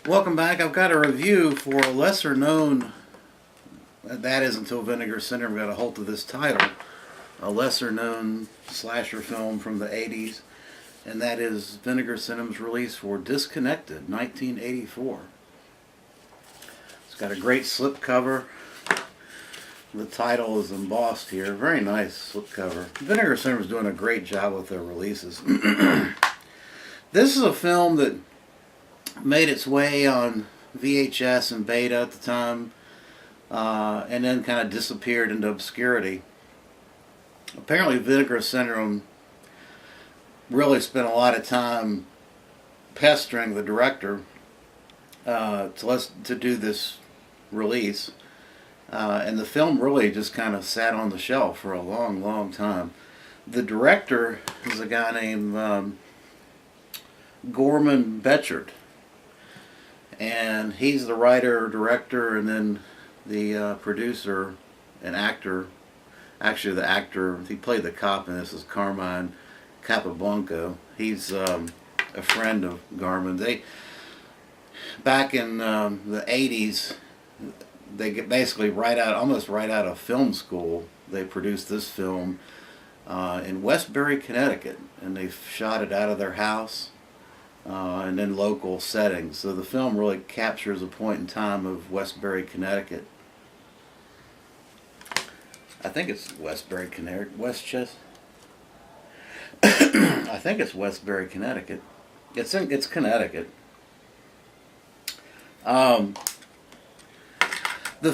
Welcome back. I've got a review for a lesser known, that is until Vinegar Syndrome got a hold of this title, a lesser known slasher film from the 80s, and that is Vinegar Syndrome's release for Disconnected, 1984. It's got a great slipcover. The title is embossed here. Very nice slipcover. Vinegar Syndrome is doing a great job with their releases. This is a film that made its way on VHS and beta at the time, and then kind of disappeared into obscurity. Apparently Vinegar Syndrome really spent a lot of time pestering the director to do this release, and the film really just kind of sat on the shelf for a long time. The director is a guy named Gorman Betchard, and he's the writer, director, and then the producer and actor. Actually, the actor, he played the cop in this, is Carmine Capablanco. He's a friend of Garmin. They, back in the 80s, they get basically almost right out of film school, they produced this film in Westbury, Connecticut, and they shot it out of their house. And then local settings. So the film really captures a point in time of Westbury, Connecticut. I think it's Westbury, Connecticut. Westchester? I think it's Westbury, Connecticut. It's Connecticut. The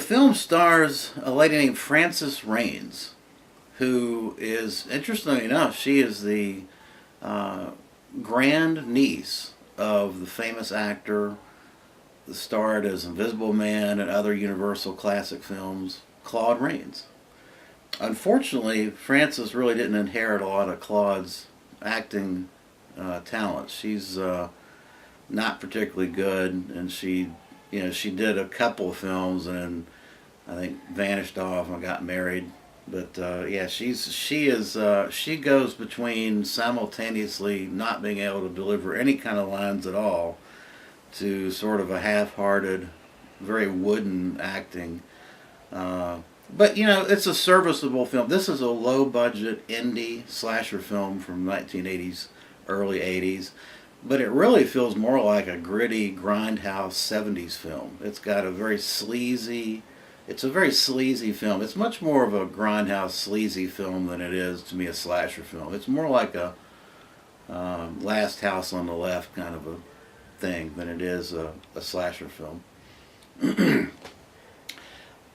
film stars a lady named Frances Raines, who is, interestingly enough, she is the grand niece of the famous actor that starred as Invisible Man and other Universal classic films, Claude Rains. Unfortunately, Frances really didn't inherit a lot of Claude's acting talent. She's not particularly good, and she did a couple of films and then I think vanished off and got married. But yeah, she goes between simultaneously not being able to deliver any kind of lines at all to sort of a half-hearted, very wooden acting. But it's a serviceable film. This is a low-budget indie slasher film from 1980s, early 80s. But it really feels more like a gritty grindhouse 70s film. It's got a very sleazy. It's a very sleazy film. It's much more of a grindhouse sleazy film than it is, to me, a slasher film. It's more like a Last House on the Left kind of a thing than it is a slasher film.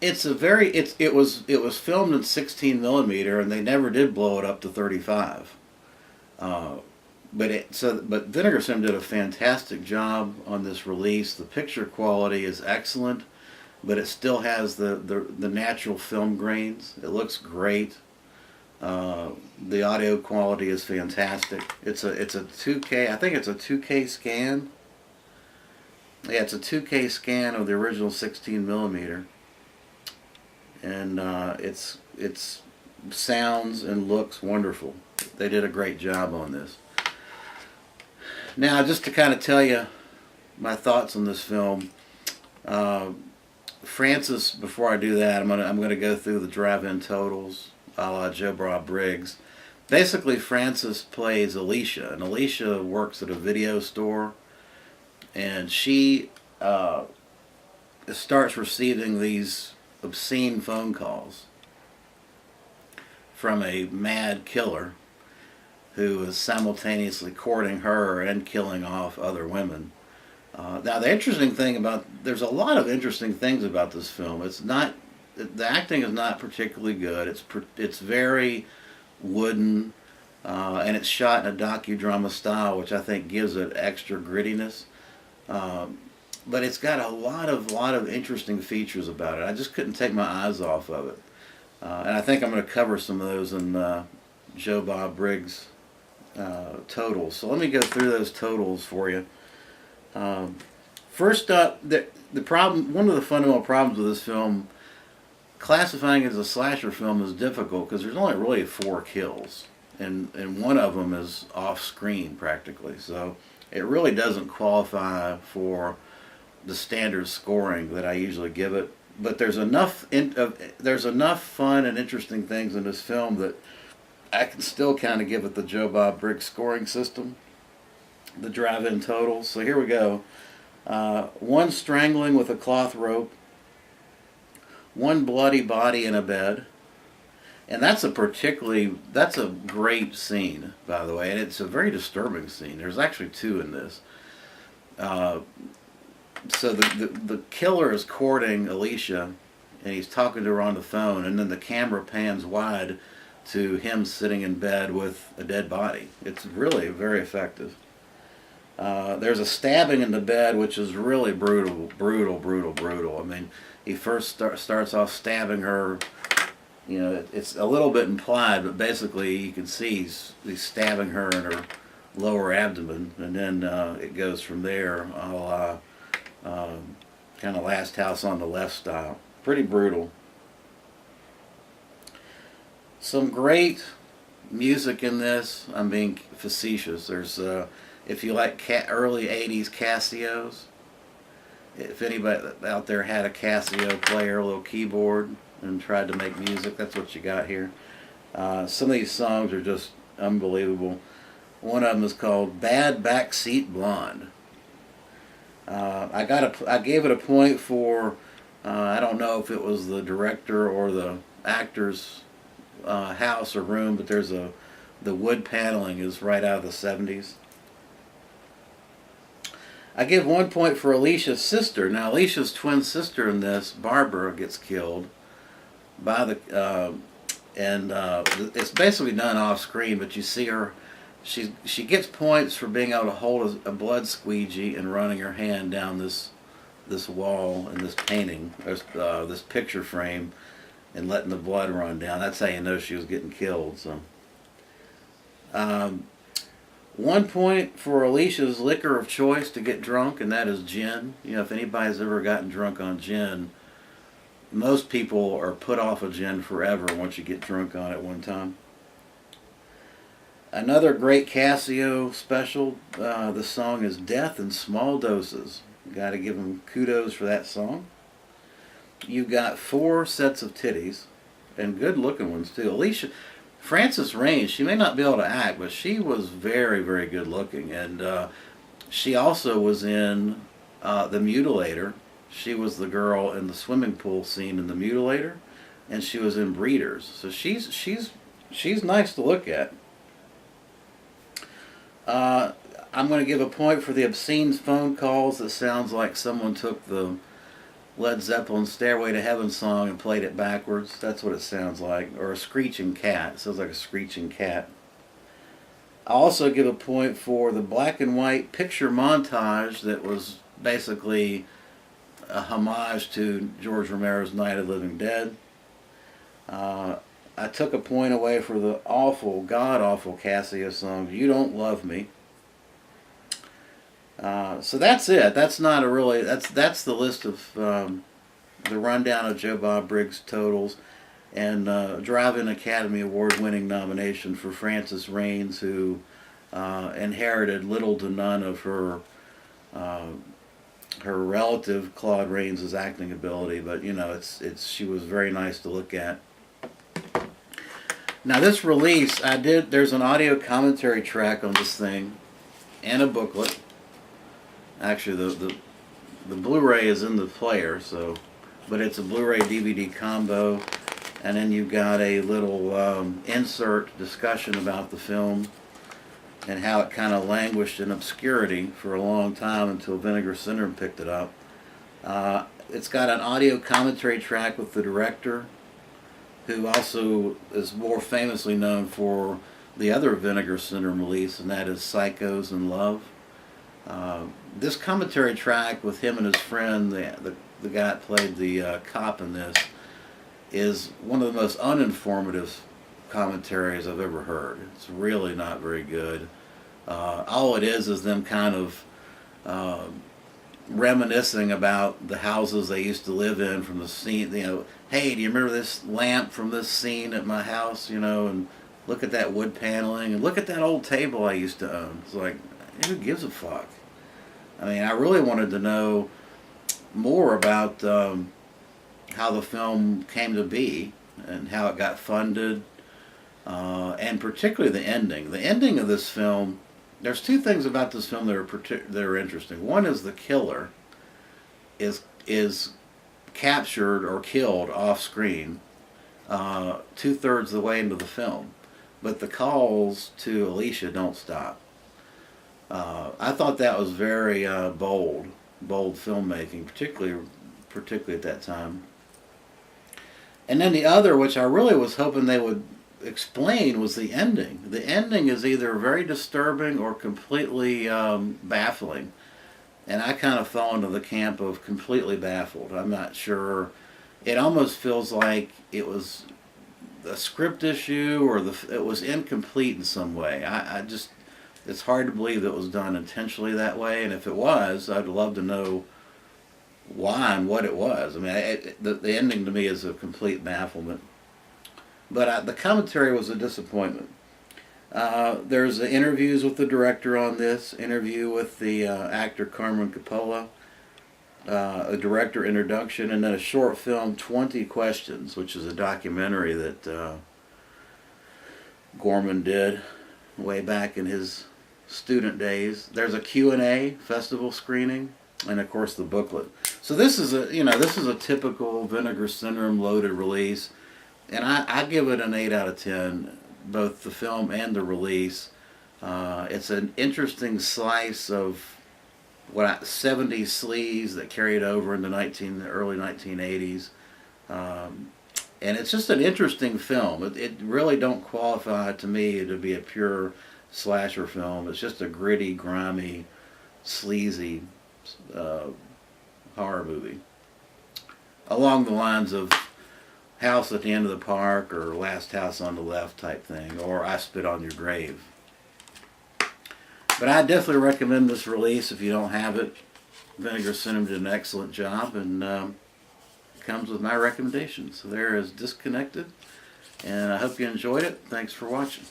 It was filmed in 16 millimeter, and they never did blow it up to 35. But Vinegar Syndrome did a fantastic job on this release. The picture quality is excellent, but it still has the natural film grains. It looks great. The audio quality is fantastic. It's a 2K. I think it's a 2K scan. Yeah, it's a 2K scan of the original 16 millimeter, and it's sounds and looks wonderful. They did a great job on this. Now, just to kind of tell you my thoughts on this film. Frances, before I do that, I'm gonna go through the drive-in totals, a la Joe Bob Briggs. Basically, Frances plays Alicia, and Alicia works at a video store, and she starts receiving these obscene phone calls from a mad killer who is simultaneously courting her and killing off other women. Now, the interesting thing there's a lot of interesting things about this film. The acting is not particularly good. It's very wooden, and it's shot in a docudrama style, which I think gives it extra grittiness. But it's got a lot of interesting features about it. I just couldn't take my eyes off of it, and I think I'm going to cover some of those in Joe Bob Briggs totals. So let me go through those totals for you. First up, one of the fundamental problems with this film, classifying it as a slasher film, is difficult because there's only really 4 kills, and one of them is off screen practically. So it really doesn't qualify for the standard scoring that I usually give it. But there's enough fun and interesting things in this film that I can still kind of give it the Joe Bob Briggs scoring system, the drive-in totals. So here we go. One strangling with a cloth rope, one bloody body in a bed. And that's a great scene, by the way, and it's a very disturbing scene. There's actually two in this. So the killer is courting Alicia, and he's talking to her on the phone, and then the camera pans wide to him sitting in bed with a dead body. It's really very effective. There's a stabbing in the bed, which is really brutal. I mean, he first starts off stabbing her. You know, it's a little bit implied, but basically you can see he's stabbing her in her lower abdomen, and then it goes from there, kind of Last House on the Left style. Pretty brutal. Some great music in this. I'm being facetious. There's, if you like early 80s Casios, if anybody out there had a Casio player, a little keyboard, and tried to make music, that's what you got here. Some of these songs are just unbelievable. One of them is called Bad Backseat Blonde. I gave it a point for, I don't know if it was the director or the actor's house or room, but the wood paneling is right out of the 70s. I give 1 point for Alicia's sister. Now, Alicia's twin sister in this, Barbara, gets killed by it's basically done off screen, but you see her. She gets points for being able to hold a blood squeegee and running her hand down this wall in this painting, this picture frame, and letting the blood run down. That's how you know she was getting killed. So, 1 point for Alicia's liquor of choice to get drunk, and that is gin. You know, if anybody's ever gotten drunk on gin, most people are put off of gin forever once you get drunk on it one time. Another great Casio special. The song is Death in Small Doses. Got to give them kudos for that song. You've got 4 sets of titties, and good looking ones too. Alicia, Frances Raines, she may not be able to act, but she was very, very good looking. And she also was in The Mutilator. She was the girl in the swimming pool scene in The Mutilator, and she was in Breeders. So she's nice to look at. I'm going to give a point for the obscene phone calls that sounds like someone took the Led Zeppelin Stairway to Heaven song and played it backwards. That's what it sounds like. Or a screeching cat. It sounds like a screeching cat. I'll also give a point for the black and white picture montage that was basically a homage to George Romero's Night of the Living Dead. I took a point away for the awful, god-awful Casio song, You Don't Love Me. So that's it. That's not a really, that's the list of the rundown of Joe Bob Briggs totals, and Drive-In Academy Award-winning nomination for Frances Raines, who inherited little to none of her relative Claude Rains' acting ability, but you know, she was very nice to look at. Now this release, there's an audio commentary track on this thing, and a booklet. Actually, the Blu-ray is in the player, but it's a Blu-ray DVD combo, and then you've got a little insert discussion about the film and how it kind of languished in obscurity for a long time until Vinegar Syndrome picked it up. It's got an audio commentary track with the director, who also is more famously known for the other Vinegar Syndrome release, and that is Psychos in Love. This commentary track with him and his friend, the guy that played the cop in this, is one of the most uninformative commentaries I've ever heard. It's really not very good. All it is them kind of reminiscing about the houses they used to live in from the scene. You know, hey, do you remember this lamp from this scene at my house? You know, and look at that wood paneling, and look at that old table I used to own. It's like, who gives a fuck? I mean, I really wanted to know more about how the film came to be and how it got funded, and particularly the ending. The ending of this film. There's two things about this film that are interesting. One is the killer is captured or killed off screen 2/3 of the way into the film, but the calls to Alicia don't stop. I thought that was very bold filmmaking, particularly at that time. And then the other, which I really was hoping they would explain, was the ending. The ending is either very disturbing or completely baffling. And I kind of fell into the camp of completely baffled. I'm not sure. It almost feels like it was a script issue, or it was incomplete in some way. I just, it's hard to believe that it was done intentionally that way. And if it was, I'd love to know why and what it was. I mean, the ending to me is a complete bafflement. But the commentary was a disappointment. There's the interviews with the director on this, interview with the actor Carmen Coppola, a director introduction, and then a short film, 20 Questions, which is a documentary that Gorman did way back in his student days. There's a Q&A festival screening, and of course the booklet. So this is a typical Vinegar Syndrome loaded release, and I give it an 8 out of 10, both the film and the release. It's an interesting slice of 70s sleaze that carried over into the early 1980s. And it's just an interesting film. It really don't qualify to me to be a pure slasher film. It's just a gritty, grimy, sleazy horror movie. Along the lines of House at the End of the Park or Last House on the Left type thing, or I Spit on Your Grave. But I definitely recommend this release if you don't have it. Vinegar Syndrome did an excellent job, and comes with my recommendations. So there is Disconnected, and I hope you enjoyed it. Thanks for watching.